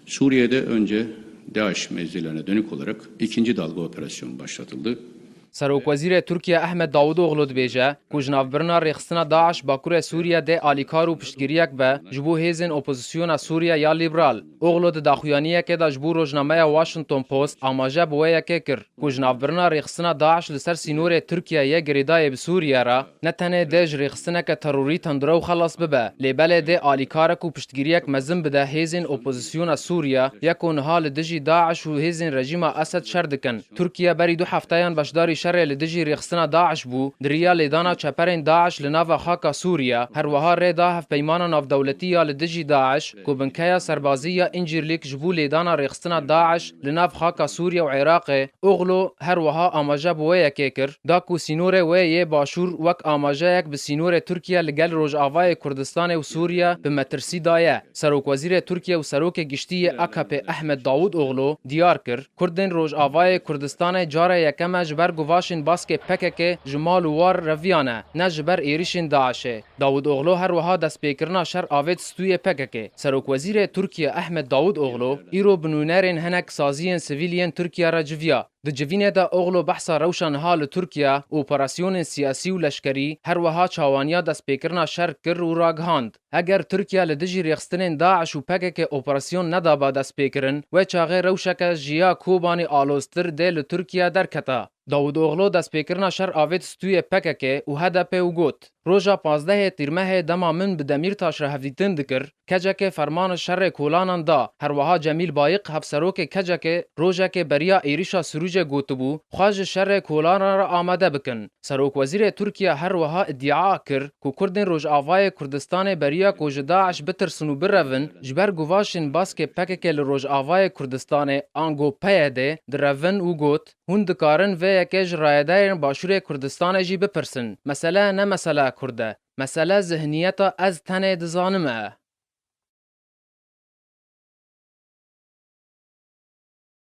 Suriye'de önce DAEŞ mevzilerine dönük olarak ikinci dalga operasyon başlatıldı. سروکوزیر ترکیه احمد داوودوغلو دبیجه کو جنافبرنا رخصتنا داعش باکور سوریه ده آلیکار و پشتگیریک به جبو هیزن اپوزیسیون سوریه یا لیبرال اوغلو ده داخویانیه که دا جبو روزنامه واشنطن پوست آماجه بویه که کر کو جنافبرنا رخصتنا داعش لسر سینور ترکیه یه گریدای بسوریه را نتنه دج رخصتنا که تروری تندرو خلاص ببه لیبل ده آلیکارک و پشتگیریک مزم بده هیزن اپوزیسیون سوریه یکون حال دجی داعش و هیزن رژیم اسد شردکن ترکیه بری دو هفتهان بشداری شر لدجی رخصتنا داعش بو دریا لیدانا چپرین داعش لناو خاکا سوریا هر وها ریدا هف پیمانا ناف دولتی یا لدجی داعش کو بنکیا سربازی یا انجیر لیک جبو لیدانا رخصتنا داعش لناو خاکا سوریا و عراق اغلو هر وها آماجه بویا کیکر دا کو سینور وی باشور وک آماجه یک به سینور ترکیه لگل روج آوای کردستان و سوریا به مترسی دایه سروک وزیر ترکیه و سروک گشتی اکپ احمد داوود اغلو دیار کر کردن روج آوای کردستان جاره یکم جبر گواشن باسکه پکک جمال وار رویانه نه جبر ایریشن داعشه داوود اغلو هر وها دست پیکرنا شر آوید ستوی پکک سروک وزیر ترکیه احمد داوود اغلو ایرو بنونرین هنک سازین سیویلین ترکیه را جویا د جوینه دا اغلو بحثا روشن حال ترکیه اپراسیون سیاسی و لشکری هر وها چاوانیا دست پیکرنا شر کر و راگهاند اگر ترکیه لدجی رخصتن داعش و پکک اپراسیون ندا با دست پیکرن و چاغه روشک جیا کوبانی آلوستر دل ترکیه درکتا داوود اغلو دست پیکرنا شر آوید ستوی پکک و هدف و گوت روژا 15 تیرمه دما من به دمیر تاش رهفدیتن دکر کجک فرمان شر کولانان دا هر وها جمیل بایق هفسروک کجک روژک بریا ایریشا سروج گوتبو خواج شر کولانان را آماده بکن سروک وزیر ترکیه هر وها ادعا کر کو کردن روج آوای کردستان بریا کو داعش بترسنو برون جبر گواشن باسک پکک لروج آوای کردستان آنگو پیده درون و گوت هندکارن و یکج رایدارن باشور کردستان جی بپرسن مسئله نه مسئله کرده مسئله ذهنیت از تنه دزانمه